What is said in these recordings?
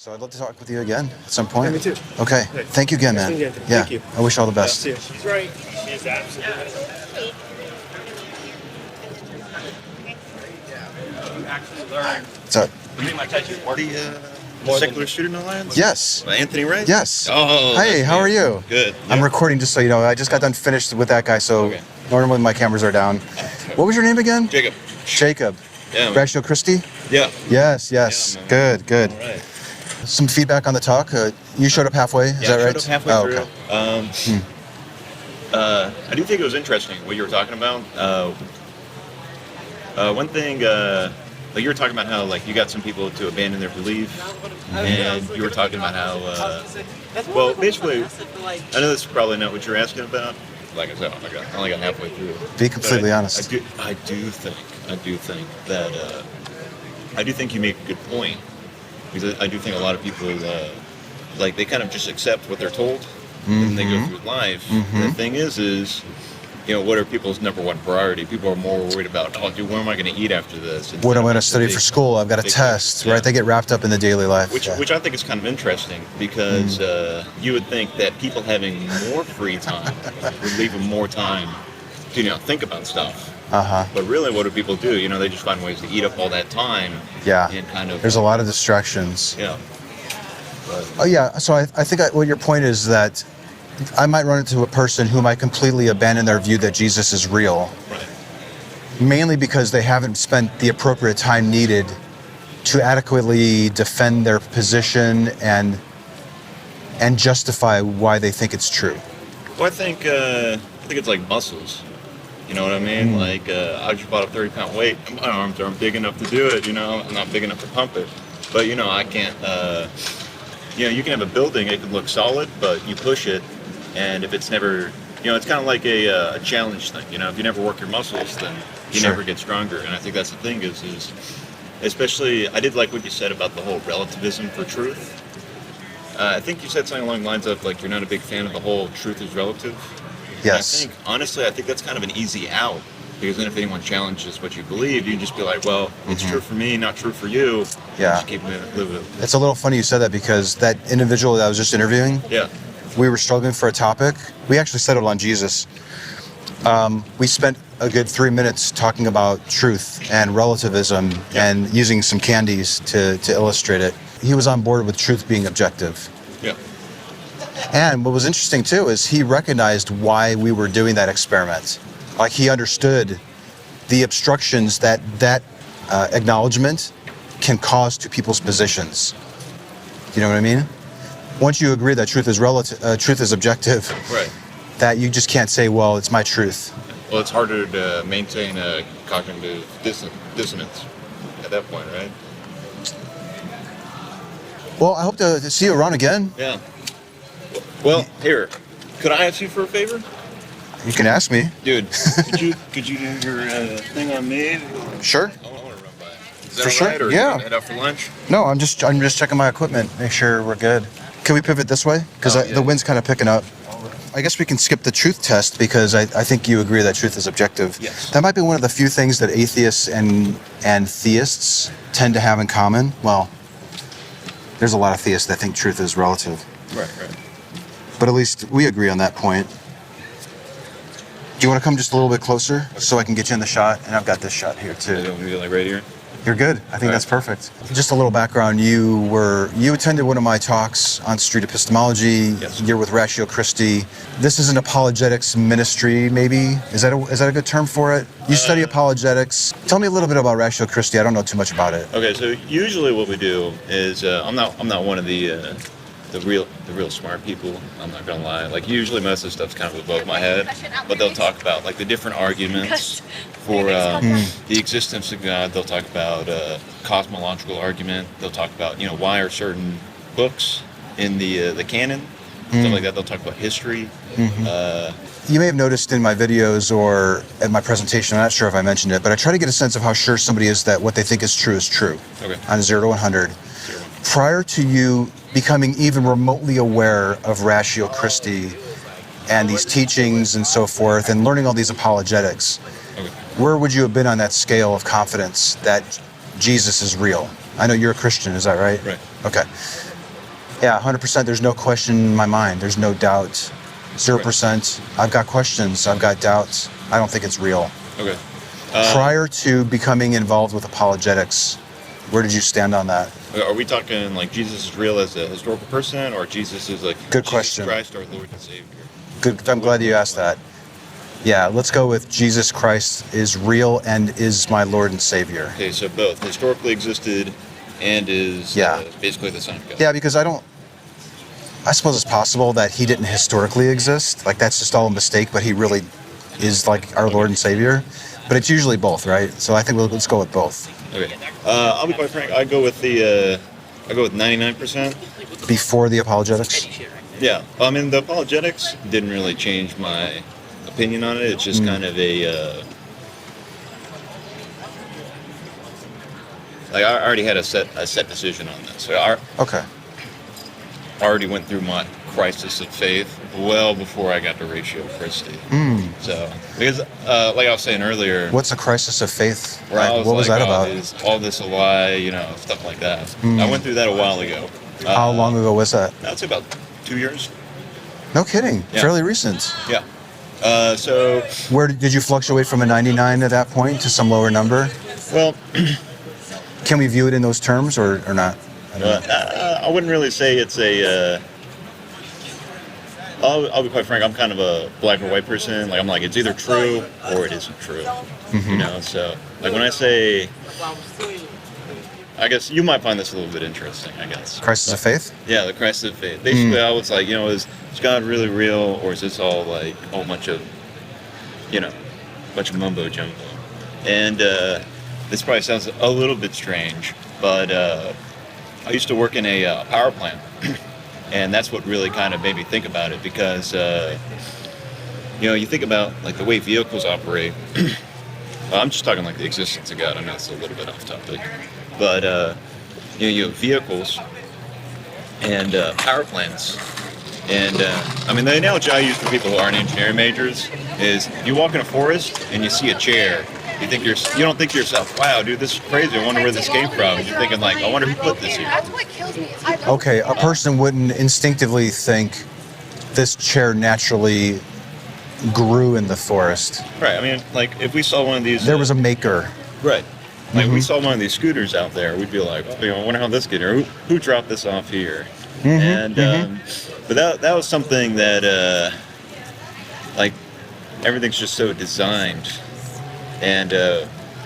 So I'd love to talk with you again at some point. Yeah, me too. Okay. Thank you again, man. Yeah. Thank you. I wish all the best. See you. She's right. She is absolutely. You actually learn. What's up? The Secular Student Alliance? Yes. Anthony Wright? Yes. Oh. Hey, how are you? Good. I'm Yeah. recording just so you know. I just got done finished with that guy, so Okay. normally my cameras are down. What was your name again? Jacob. Jacob. Yeah. Man. Ratio Christi? Yeah. Yes. Yeah, man. Good. All right. Some feedback on the talk. You showed up halfway, is that right? I showed up halfway through. Okay. I do think it was interesting what you were talking about. One thing, like you were talking about how like you got some people to abandon their belief, and you were talking about how, well, basically, I know this is probably not what you're asking about. Like I said, I only got halfway through. Be completely honest. I do think that I do think you make a good point, because I do think a lot of people like they kind of just accept what they're told and they go through life. The thing is you know, what are people's number one priority? People are more worried about, oh, dude, what am I going to eat after this? What am I going to study for school? I've got a test, right? They get wrapped up in the daily life. Which I think is kind of interesting, because you would think that people having more free time would leave them more time to, you know, think about stuff. But really, what do people do? You know, they just find ways to eat up all that time. Yeah. And kind of. There's a lot of distractions. Yeah. But, Oh yeah. So I think what your point is that I might run into a person who might completely abandon their view that Jesus is real, right. mainly because they haven't spent the appropriate time needed to adequately defend their position and justify why they think it's true. Well, I think it's like muscles. You know what I mean? Like, I just bought a 30-pound weight. My arms aren't big enough to do it, you know? I'm not big enough to pump it. But, you know, I can't, you know, you can have a building, it can look solid, but you push it, and if it's never, you know, it's kind of like a challenge thing, you know? If you never work your muscles, then you never get stronger. And I think that's the thing is especially, I did like what you said about the whole relativism for truth. I think you said something along the lines of, like, you're not a big fan of the whole truth is relative. Yes. Honestly, I think that's kind of an easy out, because then if anyone challenges what you believe, you can just be like, well, it's true for me, not true for you. Yeah. Just keep living it. It's a little funny you said that, because that individual that I was just interviewing, Yeah. we were struggling for a topic. We actually settled on Jesus. We spent a good 3 minutes talking about truth and relativism and using some candies to illustrate it. He was on board with truth being objective. Yeah. And what was interesting too is he recognized why we were doing that experiment. Like, he understood the obstructions that acknowledgement can cause to people's positions. You know what I mean? Once you agree that truth is truth is objective, Right. that you just can't say, well, it's my truth. Well, it's harder to maintain a cognitive dissonance at that point, right? Well, I hope to see you around again. Yeah. Well, here, could I ask you for a favor? You can ask me. Dude, could you do your thing on me? Sure. I want to run by. Is that For sure, right? Or yeah. you gonna head out for lunch? No, I'm just checking my equipment, make sure we're good. Can we pivot this way? Because Oh, yeah. the wind's kind of picking up. I guess we can skip the truth test, because I think you agree that truth is objective. Yes. That might be one of the few things that atheists and theists tend to have in common. Well, there's a lot of theists that think truth is relative. Right. But at least we agree on that point. Do you want to come just a little bit closer so I can get you in the shot? And I've got this shot here You too. want me to be like right here? You're good. I think that's perfect. Just a little background. You attended one of my talks on Street Epistemology. Yes. You're with Ratio Christi. This is an apologetics ministry, maybe? Is that a good term for it? You study apologetics. Tell me a little bit about Ratio Christi. I don't know too much about it. Okay, so usually what we do is I'm not one of the real smart people. I'm not gonna lie. Like, usually most of the stuff's kind of above my head, but they'll talk about like the different arguments for the existence of God. They'll talk about cosmological argument. They'll talk about, you know, why are certain books in the canon, stuff like that. They'll talk about history. You may have noticed in my videos or at my presentation, I'm not sure if I mentioned it, but I try to get a sense of how sure somebody is that what they think is true. Okay. On a 0 to 100. Prior to you becoming even remotely aware of Ratio Christi and these teachings and so forth, and learning all these apologetics, where would you have been on that scale of confidence that Jesus is real? I know you're a Christian, is that right? Right. Okay. Yeah, 100%. There's no question in my mind. There's no doubt. 0%. I've got questions. I've got doubts. I don't think it's real. Okay. Prior to becoming involved with apologetics, where did you stand on that? Are we talking like Jesus is real as a historical person, or Jesus is like Good Jesus question. Christ, our Lord and Savior? Good. I'm glad you asked that. Yeah, let's go with Jesus Christ is real and is my Lord and Savior. Okay, so both historically existed and is basically the Son of God. Yeah, because I suppose it's possible that he didn't historically exist. Like that's just all a mistake, but he really is like our Lord and Savior. But it's usually both, right? So I think let's go with both. Okay. I'll be quite frank. I go with 99%. Before the apologetics? Yeah. I mean, the apologetics didn't really change my opinion on it. It's just kind of a like I already had a set decision on this. So I already went through my crisis of faith well before I got to Ratio Christi. So because like I was saying earlier, what's a crisis of faith? What was that about? Is all this a lie? You know, stuff like that. I went through that a while ago. How long ago was that? I'd say about 2 years. No kidding. Yeah. Fairly recent. Yeah. So where did you fluctuate from a 99 at that point to some lower number? Well, can we view it in those terms or not? I wouldn't really say it's a. I'll be quite frank. I'm kind of a black or white person. Like I'm like it's either true or it isn't true. You know. So like when I say, I guess you might find this a little bit interesting. I guess crisis of faith. Yeah, the crisis of faith. Basically, I was like, is God really real, or is this all like a whole bunch of, mumbo jumbo? And this probably sounds a little bit strange, but I used to work in a power plant. And that's what really kind of made me think about it because, you think about like the way vehicles operate. Well, I'm just talking like the existence of God. I know it's a little bit off topic, but you have vehicles and power plants. And I mean, the analogy I use for people who aren't engineering majors is you walk in a forest and you see a chair. You don't think to yourself, wow, dude, this is crazy. I wonder where this came from. You're thinking like, I wonder who put this here. Okay, a person wouldn't instinctively think this chair naturally grew in the forest. Right. I mean, like if we saw one of these, there was a maker. Right. Like if we saw one of these scooters out there, we'd be like, I wonder how this get here. Who dropped this off here? But that was something that like everything's just so designed. And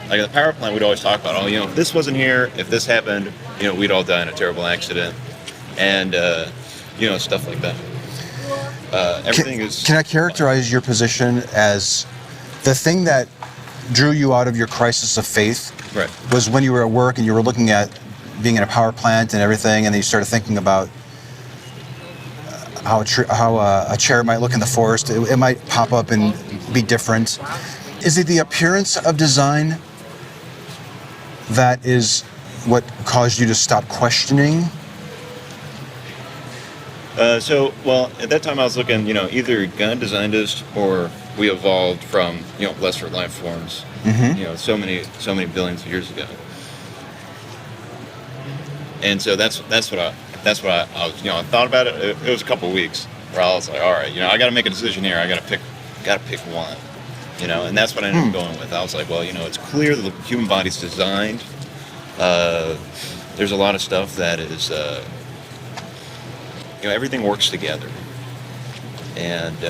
like the power plant, we'd always talk about, if this wasn't here, if this happened, we'd all die in a terrible accident, and stuff like that. Everything is. Can I characterize your position as the thing that drew you out of your crisis of faith? Right. Was when you were at work and you were looking at being in a power plant and everything, and then you started thinking about how a chair might look in the forest. It might pop up and be different. Is it the appearance of design that is what caused you to stop questioning? Well, at that time I was looking, either God designed us or we evolved from, lesser life forms, so many billions of years ago. And so that's what I was, I thought about it. It was a couple of weeks where I was like, all right, I got to make a decision here. I got to pick one. And that's what I ended up going with. I was like, well, it's clear that the human body's designed. There's a lot of stuff that is, everything works together. And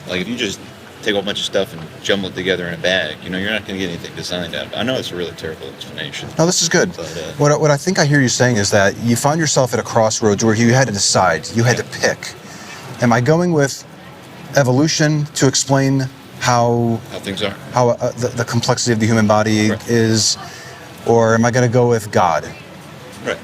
like if you just take a whole bunch of stuff and jumble it together in a bag, you're not going to get anything designed out of it. I know it's a really terrible explanation. No, this is good. But, what I think I hear you saying is that you found yourself at a crossroads where you had to decide. You had to pick. Am I going with evolution to explain how things are, how the complexity of the human body is, or am I going to go with God? Right.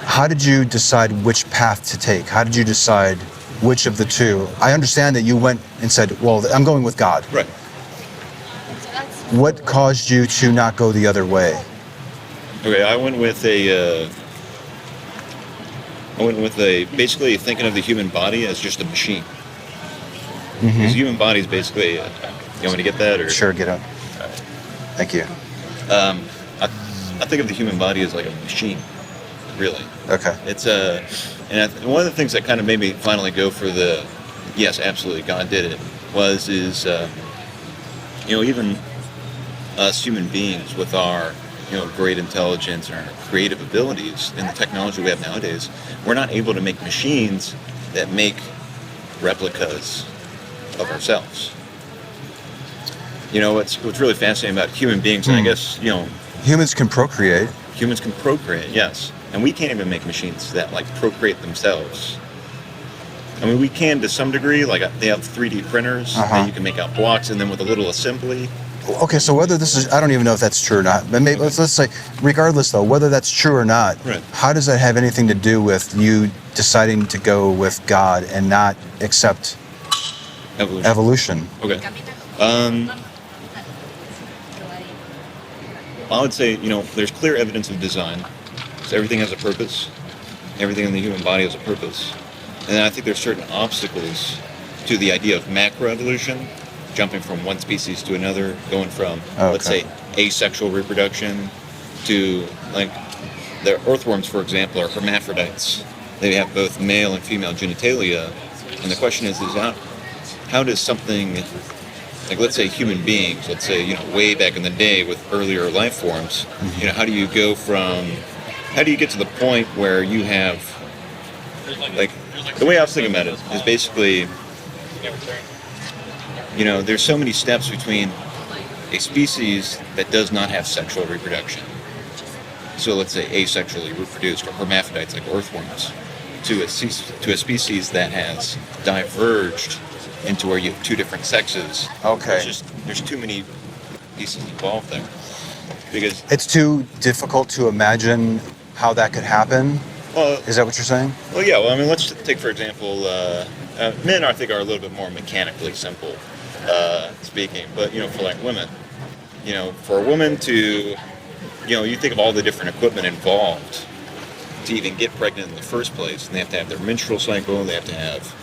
How did you decide which path to take? How did you decide which of the two? I understand that you went and said, well, I'm going with God. Right. What caused you to not go the other way? Okay, I went with basically thinking of the human body as just a machine. Because the human body is basically, you want me to get that? Or? Sure, get up. All right. Thank you. I think of the human body as like a machine. really. Okay. It's one of the things that kind of made me finally go for the, yes, absolutely, God did it, even us human beings with our, great intelligence and our creative abilities and the technology we have nowadays, we're not able to make machines that make replicas of ourselves. What's really fascinating about human beings, and I guess, Humans can procreate. humans can procreate, yes. And we can't even make machines that, like, procreate themselves. I mean, we can to some degree. Like, they have 3D printers that you can make out blocks, and then with a little assembly. Okay, so whether this is, I don't even know if that's true or not, but maybe, let's say, regardless though, whether that's true or not, Right. how does that have anything to do with you deciding to go with God and not accept evolution? Okay. I would say, there's clear evidence of design. So everything has a purpose. Everything in the human body has a purpose. And then I think there's certain obstacles to the idea of macroevolution, jumping from one species to another, going from, let's say, asexual reproduction to, like, the earthworms, for example, are hermaphrodites. They have both male and female genitalia. And the question is how does something, like, let's say human beings, let's say, way back in the day with earlier life forms, how do you get to the point where you have, like, the way I was thinking about it is basically, there's so many steps between a species that does not have sexual reproduction. So let's say asexually reproduced, or hermaphrodites like earthworms, to a species that has diverged into where you have two different sexes. Okay. There's too many pieces involved there. Because it's too difficult to imagine how that could happen? Well, is that what you're saying? Well, yeah. Well, I mean, let's take, for example, men, I think, are a little bit more mechanically simple, speaking. But, for, like, women, for a woman to, you think of all the different equipment involved to even get pregnant in the first place. And they have to have their menstrual cycle. They have to have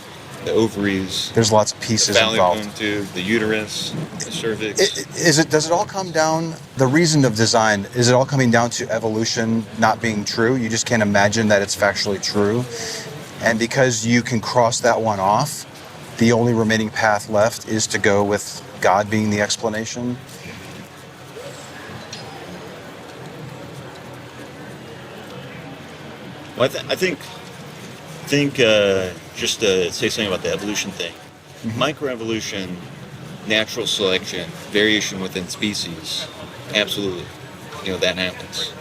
the ovaries. There's lots of pieces involved. The fallopian tube, the uterus, the cervix. Does it all come down, the reason of design, is it all coming down to evolution not being true? You just can't imagine that it's factually true. And because you can cross that one off, the only remaining path left is to go with God being the explanation? Well, I think just to say something about the evolution thing, microevolution, natural selection, variation within species, absolutely, that happens.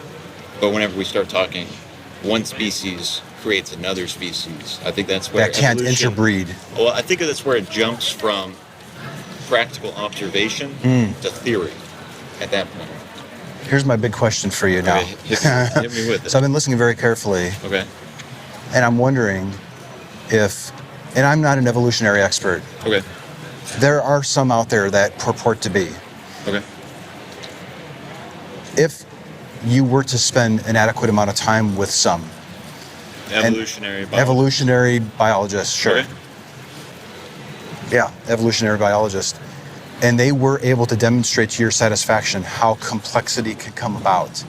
But whenever we start talking, one species creates another species, I think that's where that can't interbreed. Well, I think that's where it jumps from practical observation to theory at that point. Here's my big question for you now. Okay, hit me with it. So I've been listening very carefully. Okay. And I'm wondering if, and I'm not an evolutionary expert. Okay. There are some out there that purport to be. Okay. If you were to spend an adequate amount of time with some evolutionary biologists, sure. Okay. Yeah, evolutionary biologist. And they were able to demonstrate to your satisfaction how complexity can come about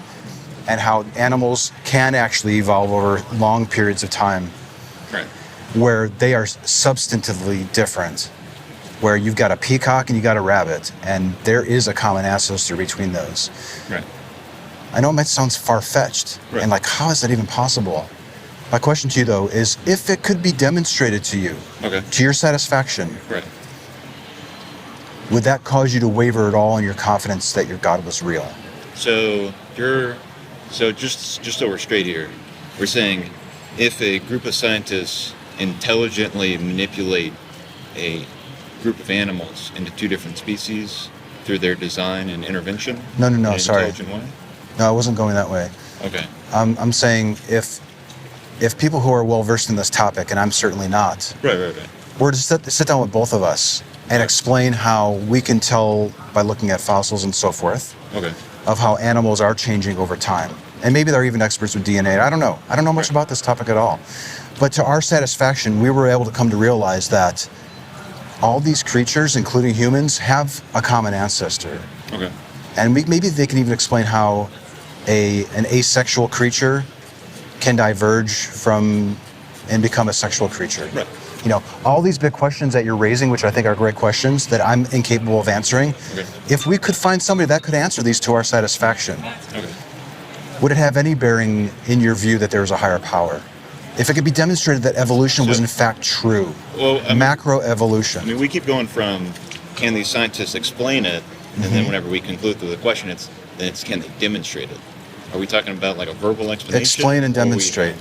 and how animals can actually evolve over long periods of time. Right. Where they are substantively different. Where you've got a peacock and you got a rabbit, and there is a common ancestor between those. Right. I know it might sound far-fetched, and like, how is that even possible? My question to you, though, is if it could be demonstrated to you, to your satisfaction, would that cause you to waver at all in your confidence that your God was real? So just so we're straight here, we're saying if a group of scientists intelligently manipulate a group of animals into two different species through their design and intervention? No, sorry. Intelligent way? No, I wasn't going that way. Okay. I'm saying if people who are well versed in this topic, and I'm certainly not, were to sit down with both of us and explain how we can tell by looking at fossils and so forth of how animals are changing over time. And maybe they're even experts with DNA. I don't know. I don't know much about this topic at all. But to our satisfaction, we were able to come to realize that all these creatures, including humans, have a common ancestor. And maybe they can even explain how an asexual creature can diverge from and become a sexual creature. Right. You know, all these big questions that you're raising, which I think are great questions that I'm incapable of answering. Okay. If we could find somebody that could answer these to our satisfaction, Okay. would it have any bearing in your view that there's a higher power? If it could be demonstrated that evolution was in fact true, Well, I mean, macroevolution. I mean, we keep going from can these scientists explain it, and then whenever we conclude through the question, it's can they demonstrate it? Are we talking about like a verbal explanation? Explain and demonstrate.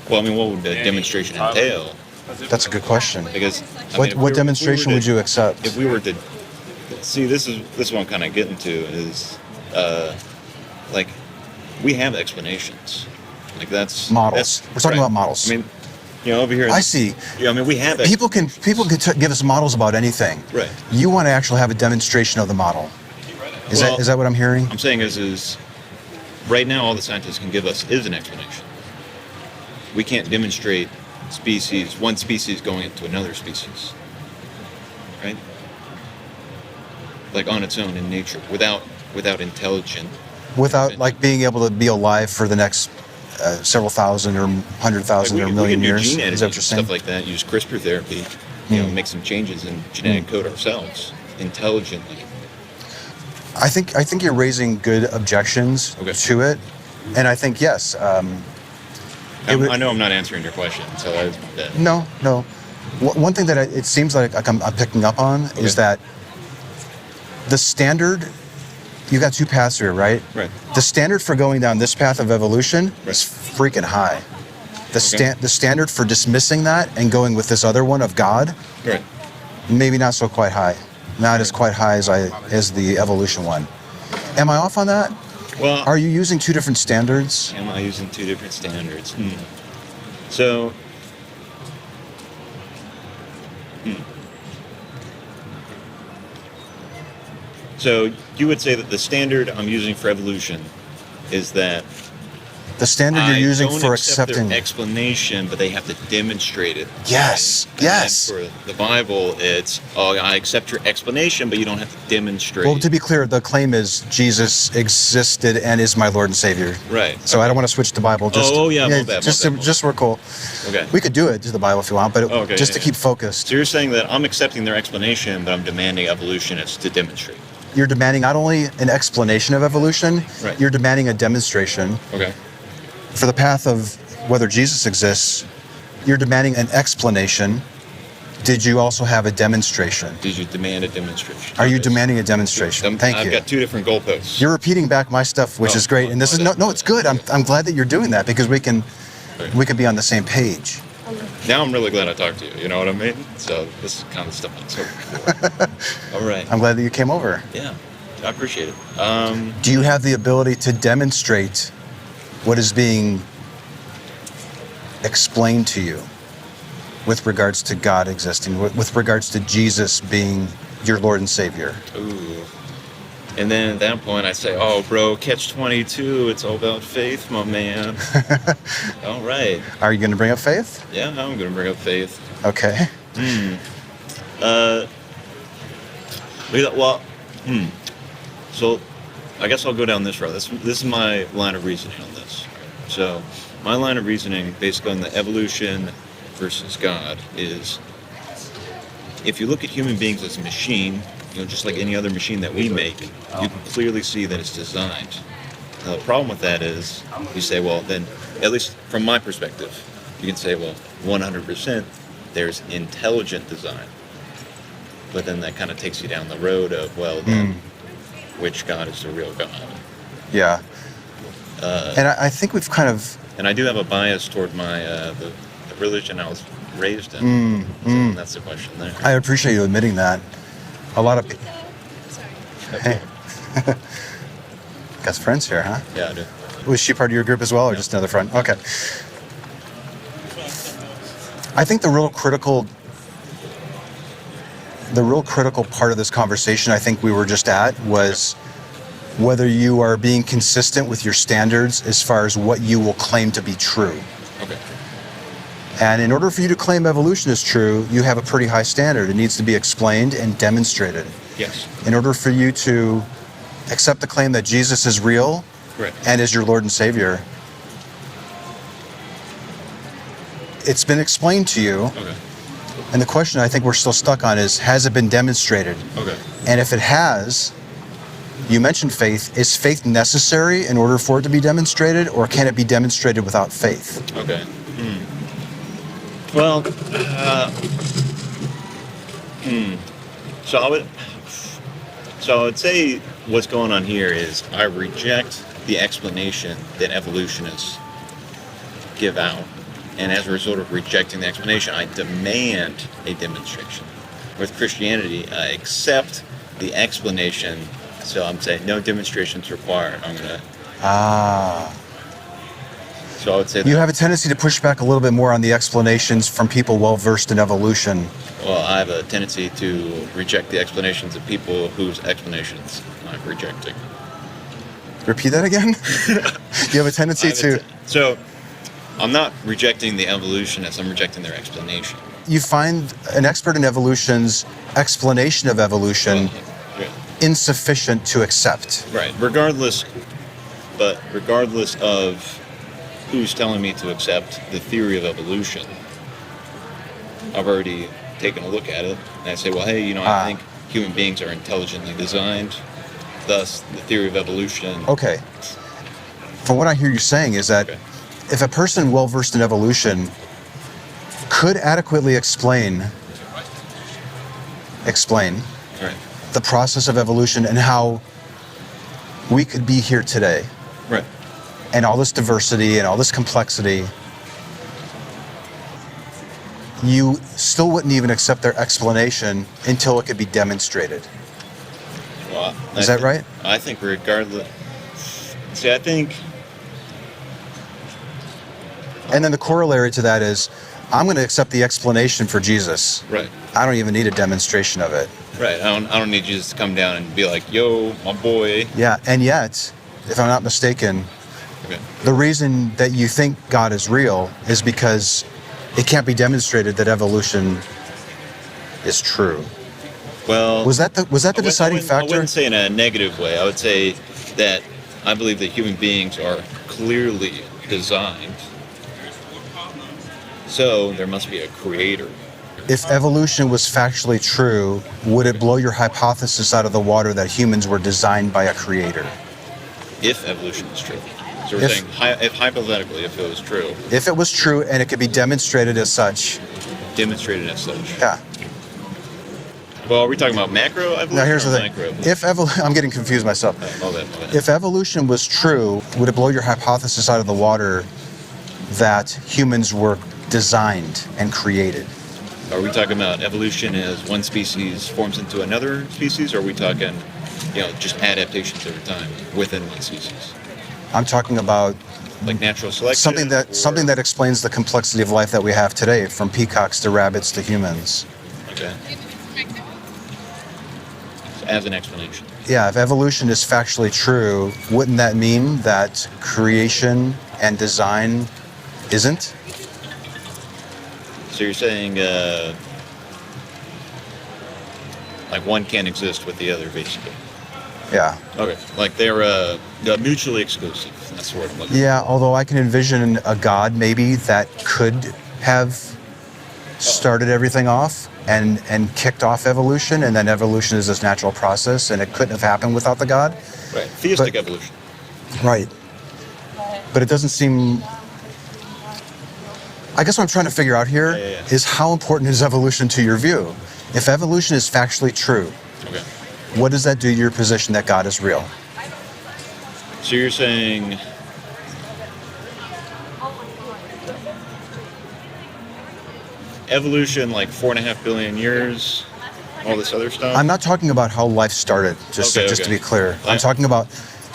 Well, I mean, what would the demonstration entail? That's a good question. Because I What mean, what demonstration would you accept? If we were to see, this is what I'm kind of getting to is like we have explanations. Like that's Models. We're talking about models. I mean, you know, over here. I see. Yeah, I mean, we have People can give us models about anything. Right. You want to actually have a demonstration of the model. Is Well, that what I'm hearing? I'm saying is right now all the scientists can give us is an explanation. We can't demonstrate one species going into another species, right? Like on its own in nature, without intelligent. Without like being able to be alive for the next several thousand or 100,000 or a million we can do years. gene editing Is that what you're saying? stuff like that. Use CRISPR therapy, make some changes in genetic code ourselves intelligently. I think you're raising good objections to it, and I think yes. I know I'm not answering your question, so that's my bad. No. One thing that it seems like I'm picking up on is that the standard. You got two paths here, right? Right. The standard for going down this path of evolution is freaking high. The standard for dismissing that and going with this other one of God, Right. maybe not so quite high. Not as quite high as the evolution one. Am I off on that? Well, Are you using two different standards? am I using two different standards? So, so you would say that the standard I'm using for evolution is that The standard you're using don't for accept accepting. their explanation, but they have to demonstrate it. Yes, right? yes. And for the Bible, it's I accept your explanation, but you don't have to demonstrate. Well, to be clear, the claim is Jesus existed and is my Lord and Savior. Right. So I don't want to switch to Bible. Just, Oh, yeah, my bad, Just, my bad. just we're cool. Okay. We could do it to the Bible if you want, but Okay, just yeah, to keep focused. So you're saying that I'm accepting their explanation, but I'm demanding evolutionists to demonstrate. You're demanding not only an explanation of evolution, Right. you're demanding a demonstration. Okay. For the path of whether Jesus exists, you're demanding an explanation. Did you also have a demonstration? Did you demand a demonstration? Are you demanding a demonstration? Thank I've you. got two different goalposts. You're repeating back my stuff, which Oh, is great. And this is no, it's good. I'm glad that you're doing that because we can be on the same page. Now I'm really glad I talked to you. You know what I mean? So this is kind of stuff I'm hoping for. All right. I'm glad that you came over. Yeah, I appreciate it. Do you have the ability to demonstrate what is being explained to you with regards to God existing, with regards to Jesus being your Lord and Savior? Ooh. And then at that point I say, oh, bro, catch-22. It's all about faith, my man. All right. Are you going to bring up faith? Yeah, I'm going to bring up faith. Okay. So I guess I'll go down this road. This is my line of reasoning on this. So my line of reasoning based on the evolution versus God is if you look at human beings as a machine, just like any other machine that we make, you can clearly see that it's designed. Now, the problem with that is you say, well, then, at least from my perspective, you can say, well, 100% there's intelligent design. But then that kind of takes you down the road of, well, then, which God is the real God? Yeah. And I think we've kind of... And I do have a bias toward my the religion I was raised in. So that's the question there. I appreciate you admitting that. A lot of people... Hey. Got some friends here, huh? Yeah, I do. Was she part of your group as well, or just another friend? Okay. I think the real critical part of this conversation I think we were just at was whether you are being consistent with your standards as far as what you will claim to be true. Okay. And in order for you to claim evolution is true, you have a pretty high standard. It needs to be explained and demonstrated. Yes. In order for you to accept the claim that Jesus is real Right. and is your Lord and Savior, it's been explained to you. Okay. And the question I think we're still stuck on is, has it been demonstrated? Okay. And if it has, you mentioned faith. Is faith necessary in order for it to be demonstrated, or can it be demonstrated without faith? Okay. Well, so I would say what's going on here is I reject the explanation that evolutionists give out. And as a result of rejecting the explanation, I demand a demonstration. With Christianity, I accept the explanation. So I'm saying no demonstrations required. I'm going to... So I would say... You have a tendency to push back a little bit more on the explanations from people well-versed in evolution. Well, I have a tendency to reject the explanations of people whose explanations I'm rejecting. Repeat that again? You have a tendency to... So, I'm not rejecting the evolutionists, I'm rejecting their explanation. You find an expert in evolution's explanation of evolution insufficient to accept. Right. Regardless of who's telling me to accept the theory of evolution, I've already taken a look at it, and I say, well, hey, I think human beings are intelligently designed, thus the theory of evolution. Okay. From what I hear you saying is that if a person well-versed in evolution could adequately explain Right. the process of evolution and how we could be here today, Right. and all this diversity and all this complexity, you still wouldn't even accept their explanation until it could be demonstrated. Well, Is that right? I think regardless... See, I think... And then the corollary to that is, I'm going to accept the explanation for Jesus. Right. I don't even need a demonstration of it. Right. I don't need Jesus to come down and be like, yo, my boy. Yeah, and yet, if I'm not mistaken, the reason that you think God is real is because it can't be demonstrated that evolution is true. Well, was that the deciding factor? I wouldn't say in a negative way. I would say that I believe that human beings are clearly designed. So there must be a creator. If evolution was factually true, would it blow your hypothesis out of the water that humans were designed by a creator? If evolution is true. So we're saying, if hypothetically, if it was true. If it was true and it could be demonstrated as such. Demonstrated as such. Yeah. Well, are we talking about macro evolution? Now here's the thing. Macro? I'm getting confused myself. My bad. If evolution was true, would it blow your hypothesis out of the water that humans were designed and created? Are we talking about evolution as one species forms into another species, or are we talking, just adaptations over time within one species? I'm talking about like natural selection. Something that explains the complexity of life that we have today, from peacocks to rabbits to humans. Okay. As an explanation. Yeah, if evolution is factually true, wouldn't that mean that creation and design isn't? So you're saying, like one can't exist with the other, basically. Yeah. Okay. Like they're mutually exclusive. That's the word I'm looking for. Yeah, although I can envision a God maybe that could have started everything off and kicked off evolution, and then evolution is this natural process, and it couldn't have happened without the God. Right. Theistic evolution. Right. But it doesn't seem... I guess what I'm trying to figure out here is how important is evolution to your view? If evolution is factually true, what does that do to your position that God is real? So you're saying evolution, like 4.5 billion years, all this other stuff? I'm not talking about how life started, just to be clear. I'm talking about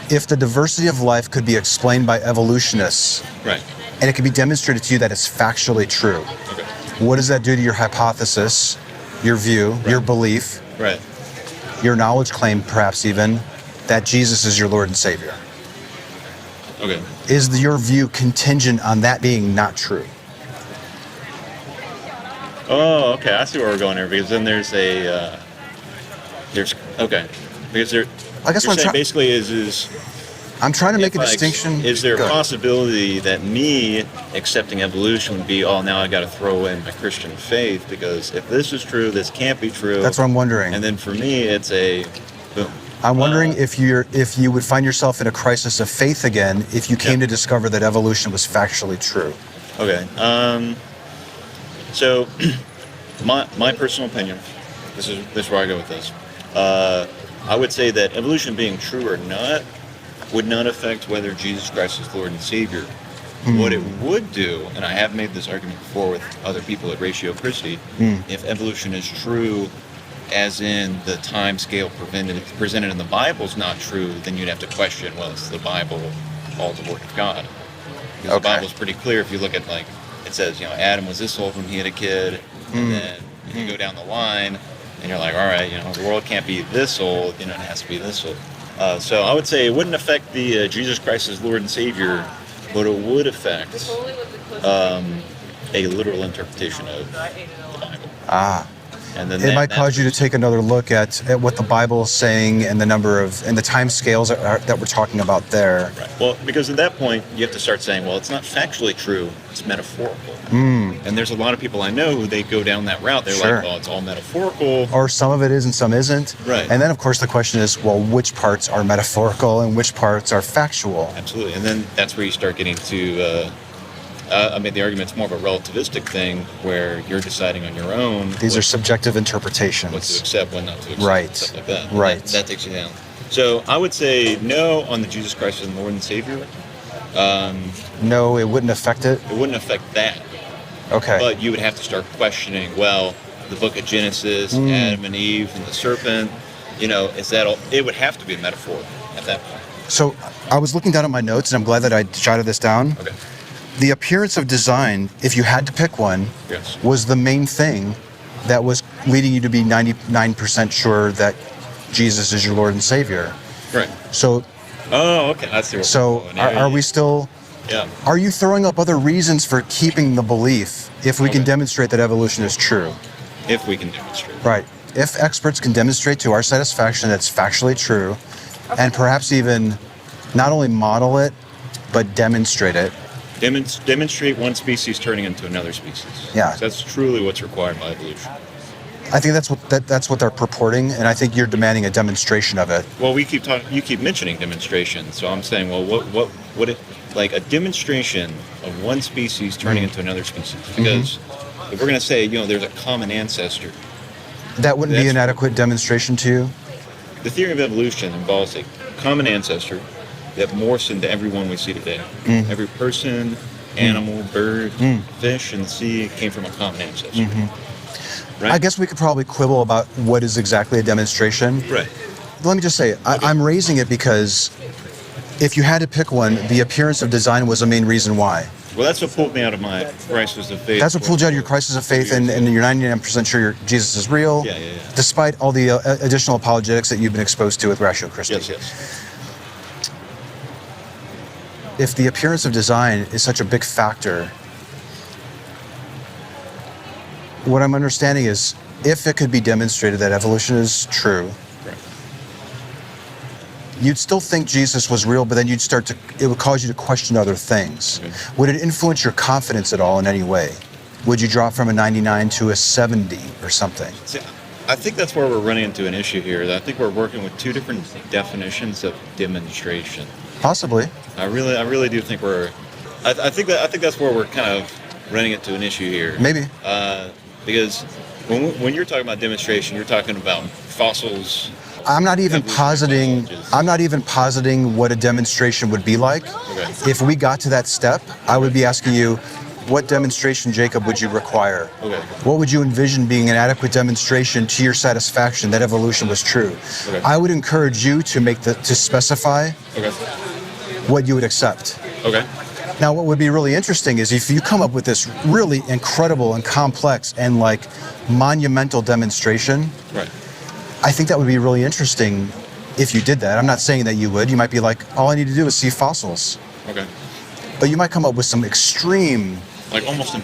if the diversity of life could be explained by evolutionists, right, and it can be demonstrated to you that it's factually true. Okay. What does that do to your hypothesis, your view, your belief, right, your knowledge claim, perhaps even, that Jesus is your Lord and Savior? Okay. Is your view contingent on that being not true? Oh, okay. I see where we're going here, because then because there. I guess what I'm basically is I'm trying to make a distinction. Is there a possibility that me accepting evolution would be, oh, now I got to throw away my Christian faith, because if this is true, this can't be true. That's what I'm wondering. And then for me, it's a boom. I'm wondering if you would find yourself in a crisis of faith again if you came to discover that evolution was factually true. Okay. So my personal opinion, this is where I go with this. I would say that evolution being true or not would not affect whether Jesus Christ is Lord and Savior. What it would do, and I have made this argument before with other people at Ratio Christi, if evolution is true, as in the time scale presented in the Bible is not true, then you'd have to question, well, is the Bible all the Word of God? Because the Bible's pretty clear. If you look at, like, it says, Adam was this old when he had a kid, and then you go down the line, and you're like, all right, the world can't be this old, it has to be this old. So I would say it wouldn't affect the Jesus Christ as Lord and Savior, but it would affect a literal interpretation of the Bible. And then it might cause you to take another look at what the Bible is saying and the time scales that we're talking about there. Right. Well, because at that point you have to start saying, well, it's not factually true; it's metaphorical. And there's a lot of people I know who they go down that route. They're like, well, it's all metaphorical, or some of it is and some isn't. Right. And then, of course, the question is, well, which parts are metaphorical and which parts are factual? Absolutely. And then that's where you start getting to. I made the argument it's more of a relativistic thing where you're deciding on your own. These are subjective interpretations. What to accept, what not to accept, right. Stuff like that. Right. That takes you down. So I would say no on the Jesus Christ as Lord and Savior. No, it wouldn't affect it? It wouldn't affect that. Okay. But you would have to start questioning, well, the book of Genesis, Adam and Eve and the serpent, is that all? It would have to be a metaphor at that point. So I was looking down at my notes, and I'm glad that I jotted this down. Okay. The appearance of design, if you had to pick one, was the main thing that was leading you to be 99% sure that Jesus is your Lord and Savior. Right. So. Oh, okay. I see what so are we still? Yeah. Are you throwing up other reasons for keeping the belief if we can demonstrate that evolution is true? If we can demonstrate. Right. If experts can demonstrate to our satisfaction that's factually true, and perhaps even not only model it, but demonstrate it. Demonstrate one species turning into another species. Yeah. That's truly what's required by evolution. I think that's what they're purporting, and I think you're demanding a demonstration of it. Well, you keep mentioning demonstration, so I'm saying, well, what if, like, a demonstration of one species turning into another species? Because if we're going to say, there's a common ancestor, that wouldn't be an adequate demonstration to you? The theory of evolution involves a common ancestor that morphs into everyone we see today. Every person, animal, bird, fish in the sea came from a common ancestor. Right? I guess we could probably quibble about what is exactly a demonstration. Right. Let me just say, I'm raising it because if you had to pick one, the appearance of design was the main reason why. Well, that's what pulled me out of my crisis of faith. That's what pulled you out of your crisis of faith, and you're 99% sure Jesus is real, despite all the additional apologetics that you've been exposed to with Ratio Christi. Yes. If the appearance of design is such a big factor, what I'm understanding is if it could be demonstrated that evolution is true, you'd still think Jesus was real, but then it would cause you to question other things. Would it influence your confidence at all in any way? Would you drop from a 99 to a 70 or something? See, I think that's where we're running into an issue here. I think we're working with two different definitions of demonstration. Possibly. I really do think I think that's where we're kind of running into an issue here. Maybe. Because when you're talking about demonstration, you're talking about fossils. I'm not even positing what a demonstration would be like. Okay. If we got to that step, I would be asking you, what demonstration, Jacob, would you require? Okay. What would you envision being an adequate demonstration to your satisfaction that evolution was true? Okay. I would encourage you to specify what you would accept. Okay. Now, what would be really interesting is if you come up with this really incredible and complex and monumental demonstration. Right. I think that would be really interesting if you did that. I'm not saying that you would. You might be like, all I need to do is see fossils. Okay. But you might come up with some extreme, almost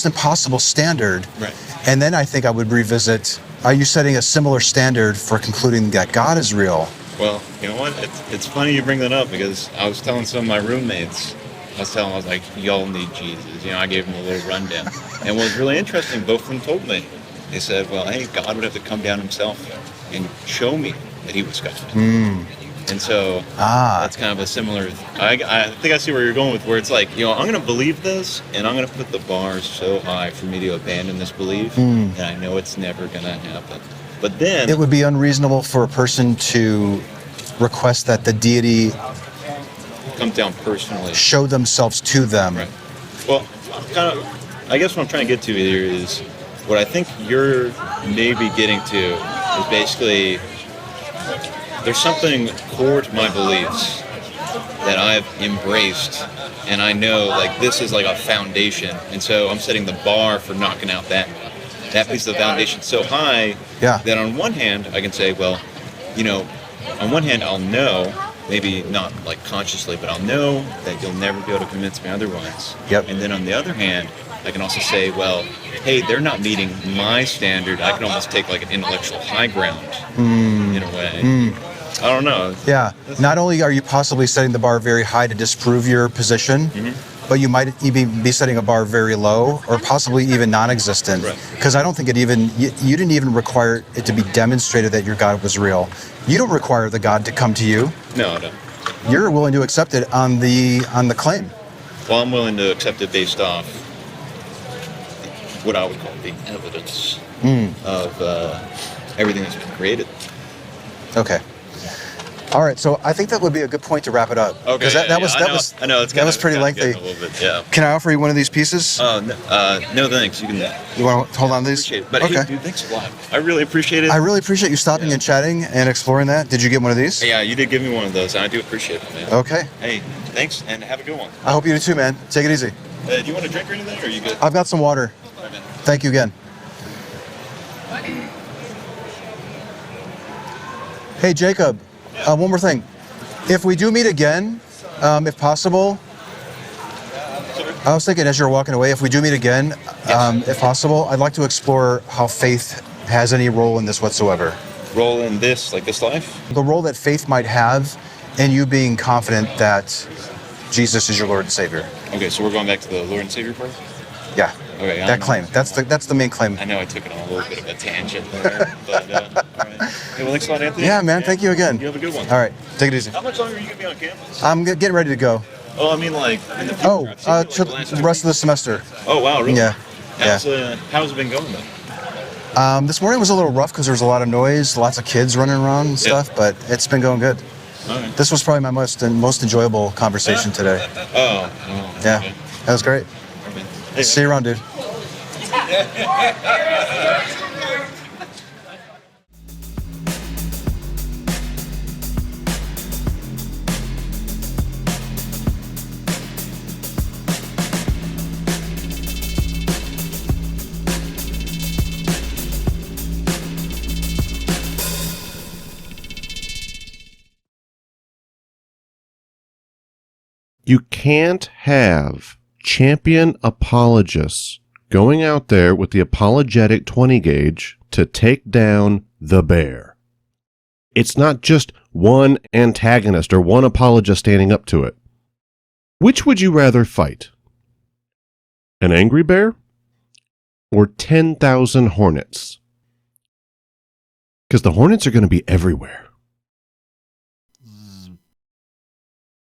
impossible standard. Right. And then I think I would revisit, are you setting a similar standard for concluding that God is real? Well, you know what? It's funny you bring that up because I was telling some of my roommates I was telling him, I was like, y'all need Jesus. You know, I gave him a little rundown. And what was really interesting, both of them told me, they said, well, hey, God would have to come down himself and show me that he was God. And so that's kind of a similar, I think I see where you're going with, where it's like, you know, I'm going to believe this, and I'm going to put the bar so high for me to abandon this belief, and I know it's never going to happen. But then it would be unreasonable for a person to request that the deity come down personally, show themselves to them. Right. Well, I guess what I'm trying to get to here is what I think you're maybe getting to is basically there's something core to my beliefs that I've embraced, and I know like this is like a foundation, and so I'm setting the bar for knocking out that piece of the foundation so high that on one hand I can say, well, you know, on one hand I'll know, maybe not like consciously, but I'll know that you'll never be able to convince me otherwise. And then on the other hand, I can also say, well, hey, they're not meeting my standard. I can almost take like an intellectual high ground in a way. I don't know. Yeah. Not only are you possibly setting the bar very high to disprove your position, but you might even be setting a bar very low or possibly even non-existent. Because I don't think it even, you didn't even require it to be demonstrated that your God was real. You don't require the God to come to you. No, I don't. You're willing to accept it on the claim. Well, I'm willing to accept it based off what I would call the evidence of everything that's been created. Okay. All right, so I think that would be a good point to wrap it up. Okay. Because that was pretty lengthy. A little bit, yeah. Can I offer you one of these pieces? No, thanks. You can. You want to hold on to these? Appreciate it. But hey, dude, thanks a lot. I really appreciate it. I really appreciate you stopping and chatting and exploring that. Did you get one of these? Yeah, you did give me one of those, and I do appreciate it, man. Okay. Hey, thanks, and have a good one. I hope you do too, man. Take it easy. Do you want a drink or anything, or are you good? I've got some water. All right, man. Thank you again. Hey, Jacob, one more thing. If we do meet again, if possible, I was thinking as you're walking away, if we do meet again, if possible, I'd like to explore how faith has any role in this whatsoever. Role in this, like this life? The role that faith might have in you being confident that Jesus is your Lord and Savior. Okay, so we're going back to the Lord and Savior part? Yeah. Okay. That claim. That's the main claim. I know I took it on a little bit of a tangent there, but all right. Hey, well, thanks a lot, Anthony. Yeah, man. Thank you again. You have a good one. All right. Take it easy. How much longer are you going to be on campus? I'm getting ready to go. Oh, I mean, like, in the future. The rest of the semester. Oh, wow, really? Yeah. How's it been going, then? This morning was a little rough because there was a lot of noise, lots of kids running around and stuff, but it's been going good. All right. This was probably my most enjoyable conversation today. Oh. Yeah. Okay. That was great. Hey, see you around, dude. You can't have champion apologists going out there with the apologetic 20 gauge to take down the bear. It's not just one antagonist or one apologist standing up to it. Which would you rather fight? An angry bear or 10,000 hornets? Because the hornets are going to be everywhere.